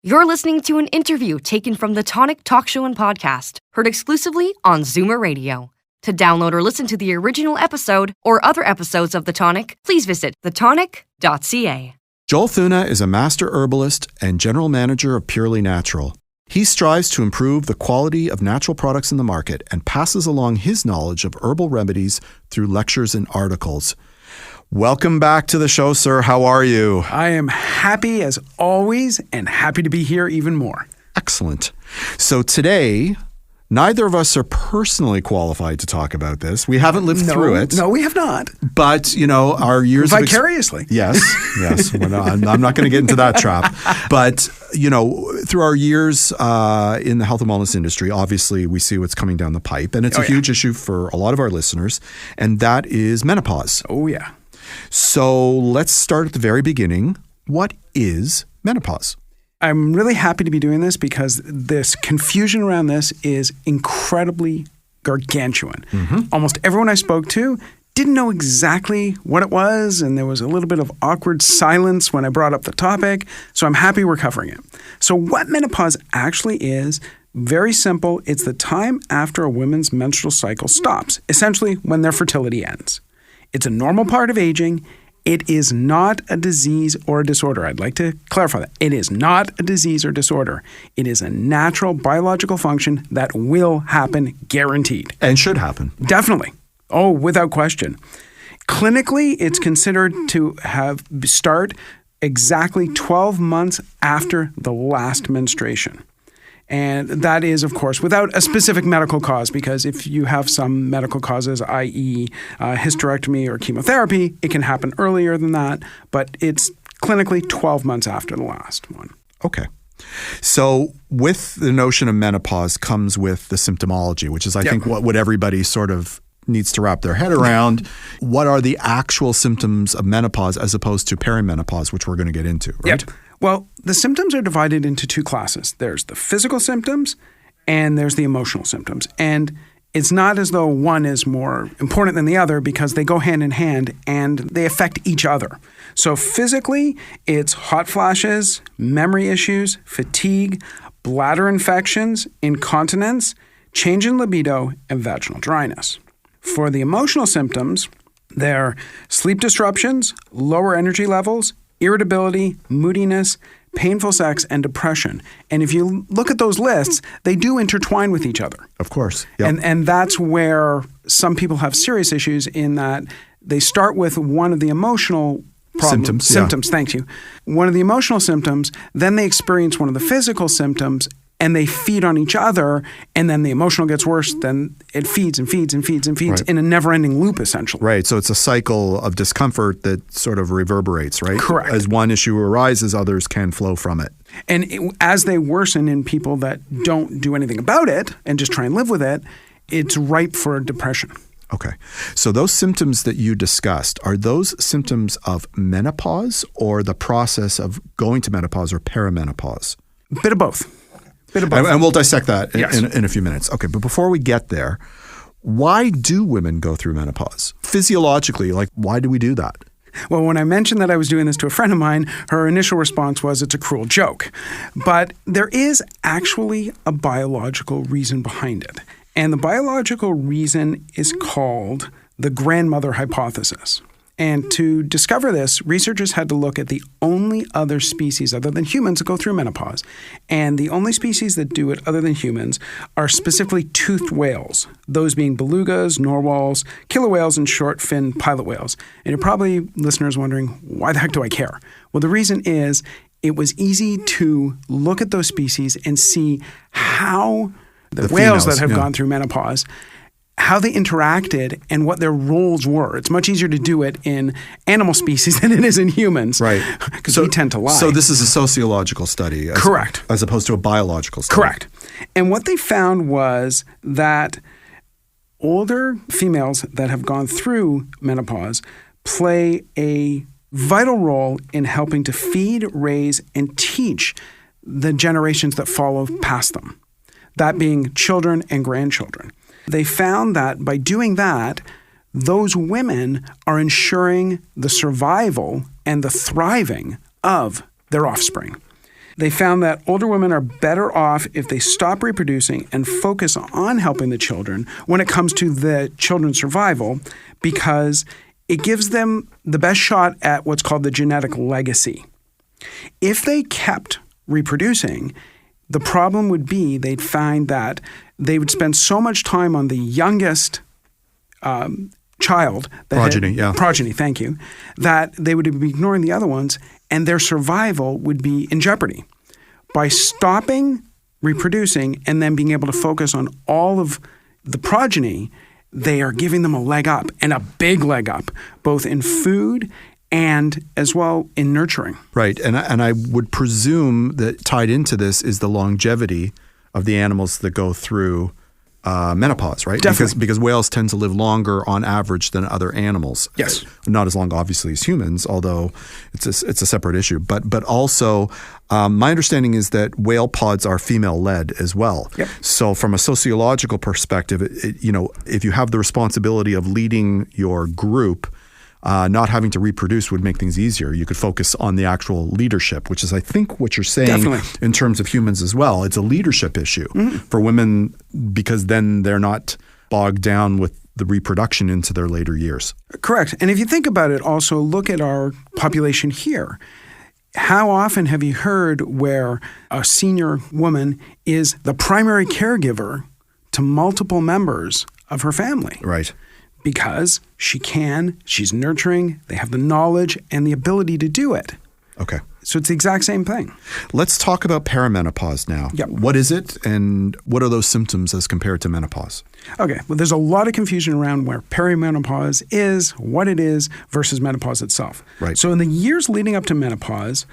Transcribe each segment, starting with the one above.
You're listening to an interview taken from the Tonic Talk Show and Podcast, heard exclusively on Zoomer Radio. To download or listen to the original episode or other episodes of The Tonic, please visit thetonic.ca. Joel Thuna is a master herbalist and general manager of Purely Natural. He strives to improve the quality of natural products in the market and passes along his knowledge of herbal remedies through lectures and articles. Welcome back to the show, sir. How are you? I am happy as always and happy to be here even more. Excellent. So today, neither of us are personally qualified to talk about this. We haven't lived through it. No, we have not. But, you know, our years vicariously. Yes. Well, no, I'm not going to get into that trap. But, you know, through our years in the health and wellness industry, obviously we see what's coming down the pipe. And it's a huge issue for a lot of our listeners. And that is menopause. Oh, yeah. So let's start at the very beginning. What is menopause? I'm really happy to be doing this because this confusion around this is incredibly gargantuan. Mm-hmm. Almost everyone I spoke to didn't know exactly what it was, and there was a little bit of awkward silence when I brought up the topic, so I'm happy we're covering it. So what menopause actually is, very simple, it's the time after a woman's menstrual cycle stops, essentially when their fertility ends. It's a normal part of aging. It is not a disease or a disorder. I'd like to clarify that. It is not a disease or disorder. It is a natural biological function that will happen, guaranteed. And should happen. Definitely. Oh, without question. Clinically, it's considered to start exactly 12 months after the last menstruation. And that is, of course, without a specific medical cause, because if you have some medical causes, i.e. hysterectomy or chemotherapy, it can happen earlier than that, but it's clinically 12 months after the last one. Okay. So with the notion of menopause comes with the symptomology, which is, I think, what everybody sort of needs to wrap their head around. What are the actual symptoms of menopause as opposed to perimenopause, which we're going to get into, right? Yep. Well, the symptoms are divided into two classes. There's the physical symptoms and there's the emotional symptoms. And it's not as though one is more important than the other because they go hand in hand and they affect each other. So physically, it's hot flashes, memory issues, fatigue, bladder infections, incontinence, change in libido, and vaginal dryness. For the emotional symptoms, they're sleep disruptions, lower energy levels, irritability, moodiness, painful sex, and depression. And if you look at those lists, they do intertwine with each other. Of course. Yep. And that's where some people have serious issues in that they start with one of the emotional symptoms, thank you. One of the emotional symptoms, then they experience one of the physical symptoms, and they feed on each other, and then the emotional gets worse, then it feeds and feeds and feeds and feeds in a never-ending loop, essentially. Right. So it's a cycle of discomfort that sort of reverberates, right? Correct. As one issue arises, others can flow from it. And as they worsen in people that don't do anything about it and just try and live with it, it's ripe for depression. Okay. So those symptoms that you discussed, are those symptoms of menopause or the process of going to menopause or perimenopause? Bit of both. And we'll dissect that Yes. in a few minutes. Okay, but before we get there, why do women go through menopause? Physiologically, like, why do we do that? Well, when I mentioned that I was doing this to a friend of mine, her initial response was, it's a cruel joke. But there is actually a biological reason behind it. And the biological reason is called the grandmother hypothesis. And to discover this, researchers had to look at the only other species other than humans that go through menopause. And the only species that do it other than humans are specifically toothed whales, those being belugas, narwhals, killer whales, and short-fin pilot whales. And you're probably, listeners, wondering, why the heck do I care? Well, the reason is it was easy to look at those species and see how the whales that have gone through menopause, how they interacted and what their roles were. It's much easier to do it in animal species than it is in humans. Right. Because we tend to lie. So this is a sociological study. Correct. As opposed to a biological study. Correct. And what they found was that older females that have gone through menopause play a vital role in helping to feed, raise, and teach the generations that follow past them, that being children and grandchildren. They found that by doing that, those women are ensuring the survival and the thriving of their offspring. They found that older women are better off if they stop reproducing and focus on helping the children when it comes to the children's survival, because it gives them the best shot at what's called the genetic legacy. If they kept reproducing, the problem would be they'd find that they would spend so much time on the youngest child. Progeny, thank you. That they would be ignoring the other ones, and their survival would be in jeopardy. By stopping reproducing and then being able to focus on all of the progeny, they are giving them a leg up, and a big leg up, both in food and as well in nurturing. Right. And I would presume that tied into this is the longevity of the animals that go through menopause, right? Definitely. Because whales tend to live longer on average than other animals. Yes. Not as long, obviously, as humans, although it's a separate issue. But also, my understanding is that whale pods are female-led as well. Yep. So from a sociological perspective, if you have the responsibility of leading your group, not having to reproduce would make things easier. You could focus on the actual leadership, which is, I think, what you're saying Definitely. in terms of humans as well. It's a leadership issue for women, because then they're not bogged down with the reproduction into their later years. Correct. And if you think about it, also look at our population here. How often have you heard where a senior woman is the primary caregiver to multiple members of her family? Right. Because she's nurturing, they have the knowledge and the ability to do it. Okay. So it's the exact same thing. Let's talk about perimenopause now. Yep. What is it, and what are those symptoms as compared to menopause? Okay. Well, there's a lot of confusion around where perimenopause is, what it is, versus menopause itself. Right. So in the years leading up to menopause,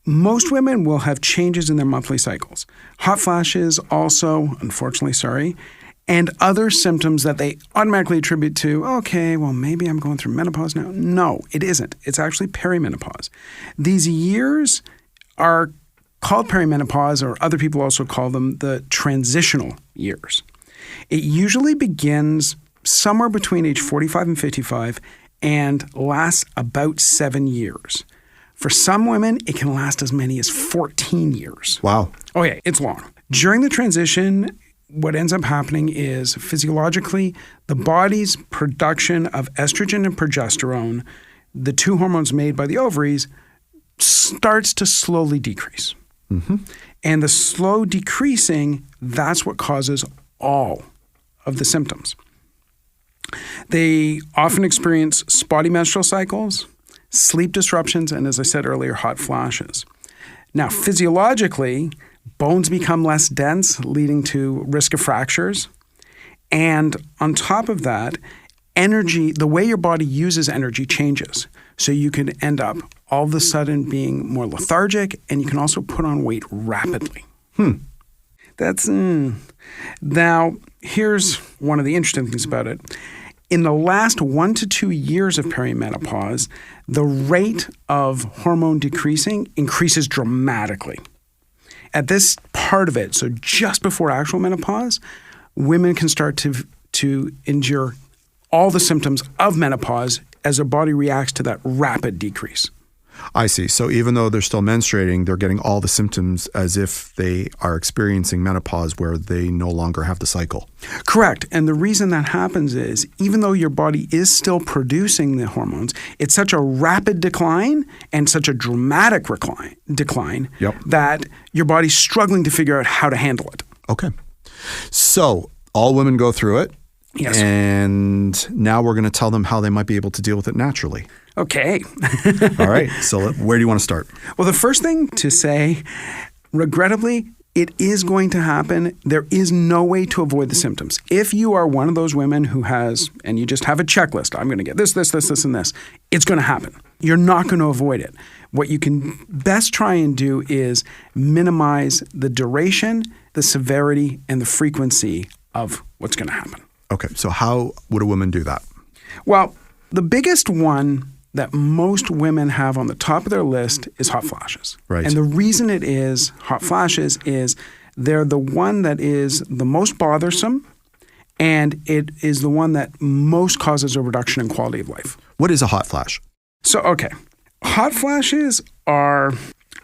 most women will have changes in their monthly cycles. Hot flashes also, unfortunately, and other symptoms that they automatically attribute to, okay, well, maybe I'm going through menopause now. No, it isn't. It's actually perimenopause. These years are called perimenopause, or other people also call them the transitional years. It usually begins somewhere between age 45 and 55 and lasts about 7 years. For some women, it can last as many as 14 years. Wow. Oh, yeah, it's long. During the transition, what ends up happening is physiologically, the body's production of estrogen and progesterone, the two hormones made by the ovaries, starts to slowly decrease. Mm-hmm. And the slow decreasing, that's what causes all of the symptoms. They often experience spotty menstrual cycles, sleep disruptions, and as I said earlier, hot flashes. Now, physiologically, bones become less dense, leading to risk of fractures. And on top of that, energy, the way your body uses energy changes. So you can end up all of a sudden being more lethargic, and you can also put on weight rapidly. Now, here's one of the interesting things about it. In the last 1 to 2 years of perimenopause, the rate of hormone decreasing increases dramatically. At this part of it, so just before actual menopause, women can start to endure all the symptoms of menopause as their body reacts to that rapid decrease. I see. So even though they're still menstruating, they're getting all the symptoms as if they are experiencing menopause, where they no longer have the cycle. Correct. And the reason that happens is, even though your body is still producing the hormones, it's such a rapid decline and such a dramatic decline that your body's struggling to figure out how to handle it. Okay. So all women go through it. Yes. And now we're going to tell them how they might be able to deal with it naturally. Okay. All right. So where do you want to start? Well, the first thing to say, regrettably, it is going to happen. There is no way to avoid the symptoms. If you are one of those women who has, and you just have a checklist, I'm going to get this, and this, it's going to happen. You're not going to avoid it. What you can best try and do is minimize the duration, the severity, and the frequency of what's going to happen. Okay. So how would a woman do that? Well, the biggest one that most women have on the top of their list is hot flashes. Right. And the reason it is hot flashes is they're the one that is the most bothersome, and it is the one that most causes a reduction in quality of life. What is a hot flash? So, okay. Hot flashes are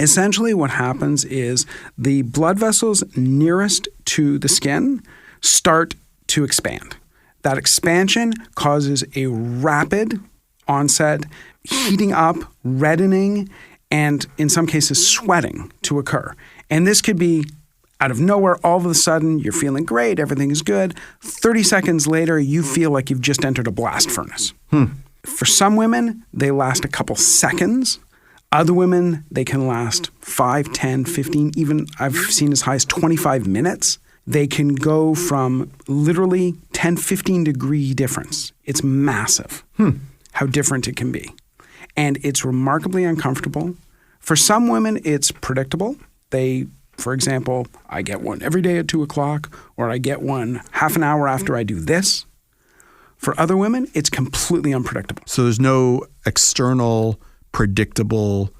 Essentially what happens is the blood vessels nearest to the skin start to expand. That expansion causes a rapid onset, heating up, reddening, and in some cases sweating to occur. And this could be out of nowhere, all of a sudden, you're feeling great, everything is good. 30 seconds later, you feel like you've just entered a blast furnace. For some women, they last a couple seconds. Other women, they can last 5, 10, 15, even I've seen as high as 25 minutes. They can go from literally 10, 15 degree difference. It's massive how different it can be. And it's remarkably uncomfortable. For some women, it's predictable. For example, I get one every day at 2 o'clock, or I get one half an hour after I do this. For other women, it's completely unpredictable. So there's no external, predictable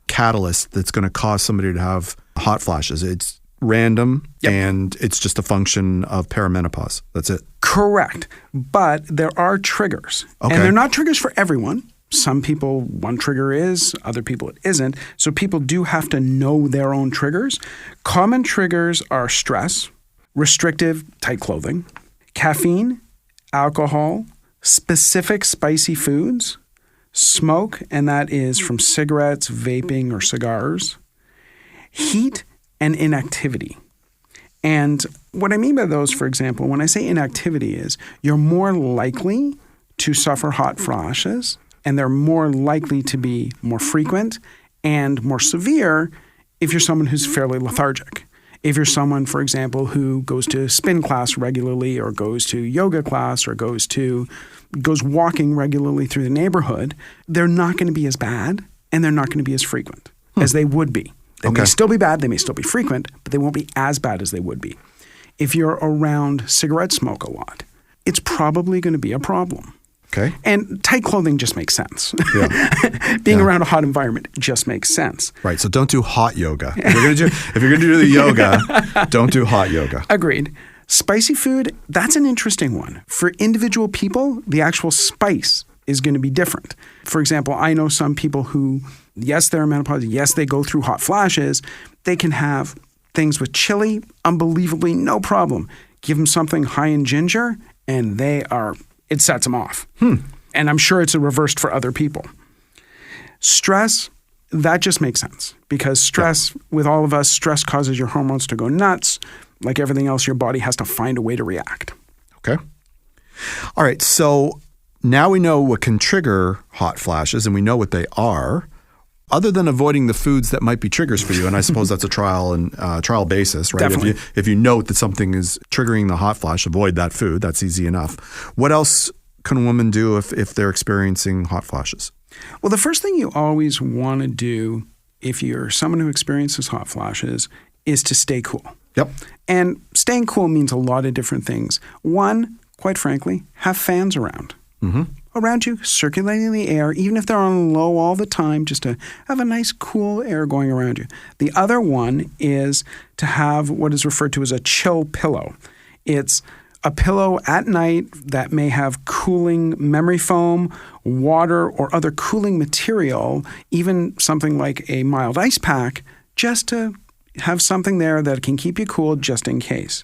catalyst that's going to cause somebody to have hot flashes. It's random, and it's just a function of perimenopause. That's it. Correct. But there are triggers. Okay. And they're not triggers for everyone. Some people, one trigger is, other people it isn't. So people do have to know their own triggers. Common triggers are stress, restrictive, tight clothing, caffeine, alcohol, specific spicy foods, smoke, and that is from cigarettes, vaping, or cigars, heat, and inactivity. And what I mean by those, for example, when I say inactivity is you're more likely to suffer hot flashes, and they're more likely to be more frequent and more severe if you're someone who's fairly lethargic. If you're someone, for example, who goes to spin class regularly or goes to yoga class or goes walking regularly through the neighborhood, they're not going to be as bad and they're not going to be as frequent as they would be. They may still be bad, they may still be frequent, but they won't be as bad as they would be. If you're around cigarette smoke a lot, it's probably going to be a problem. Okay. And tight clothing just makes sense. Yeah. Being around a hot environment just makes sense. Right. So don't do hot yoga. If you're going to do the yoga, don't do hot yoga. Agreed. Spicy food, that's an interesting one. For individual people, the actual spice is going to be different. For example, I know some people who, yes, they're in menopause, yes, they go through hot flashes. They can have things with chili, unbelievably, no problem. Give them something high in ginger, and it sets them off. And I'm sure it's reversed for other people. Stress, that just makes sense because stress, with all of us, stress causes your hormones to go nuts. Like everything else, your body has to find a way to react. Okay. All right. So now we know what can trigger hot flashes and we know what they are. Other than avoiding the foods that might be triggers for you, and I suppose that's a trial basis, right? Definitely. If you note that something is triggering the hot flash, avoid that food. That's easy enough. What else can a woman do if they're experiencing hot flashes? Well, the first thing you always want to do if you're someone who experiences hot flashes is to stay cool. Yep. And staying cool means a lot of different things. One, quite frankly, have fans around. Around you, circulating the air, even if they're on low all the time, just to have a nice cool air going around you. The other one is to have what is referred to as a chill pillow. It's a pillow at night that may have cooling memory foam, water, or other cooling material, even something like a mild ice pack, just to have something there that can keep you cool just in case.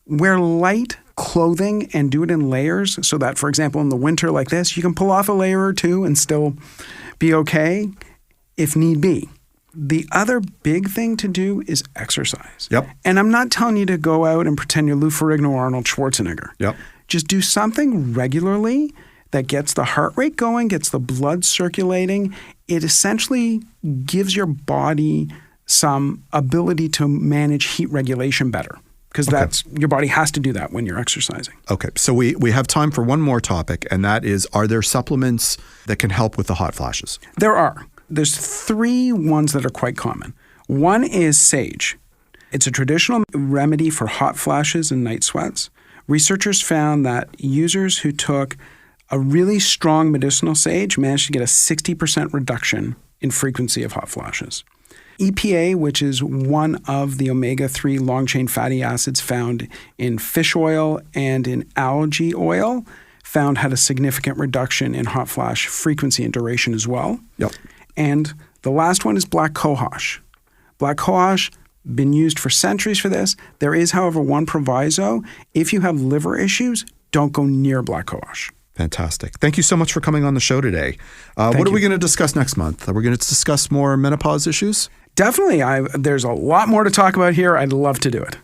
Wear light clothing and do it in layers so that, for example, in the winter like this, you can pull off a layer or two and still be okay if need be. The other big thing to do is exercise. Yep. And I'm not telling you to go out and pretend you're Lou Ferrigno or Arnold Schwarzenegger. Yep. Just do something regularly that gets the heart rate going, gets the blood circulating. It essentially gives your body some ability to manage heat regulation better. Because your body has to do that when you're exercising. Okay. So we have time for one more topic, and that is, are there supplements that can help with the hot flashes? There are. There's 3 ones that are quite common. One is sage. It's a traditional remedy for hot flashes and night sweats. Researchers found that users who took a really strong medicinal sage managed to get a 60% reduction in frequency of hot flashes. EPA, which is one of the omega-3 long-chain fatty acids found in fish oil and in algae oil, found had a significant reduction in hot flash frequency and duration as well. Yep. And The last one is black cohosh. Black cohosh, been used for centuries for this. There is, however, one proviso. If you have liver issues, don't go near black cohosh. Fantastic. Thank you so much for coming on the show today. What are we going to discuss next month? Are we going to discuss more menopause issues? Definitely. There's a lot more to talk about here. I'd love to do it.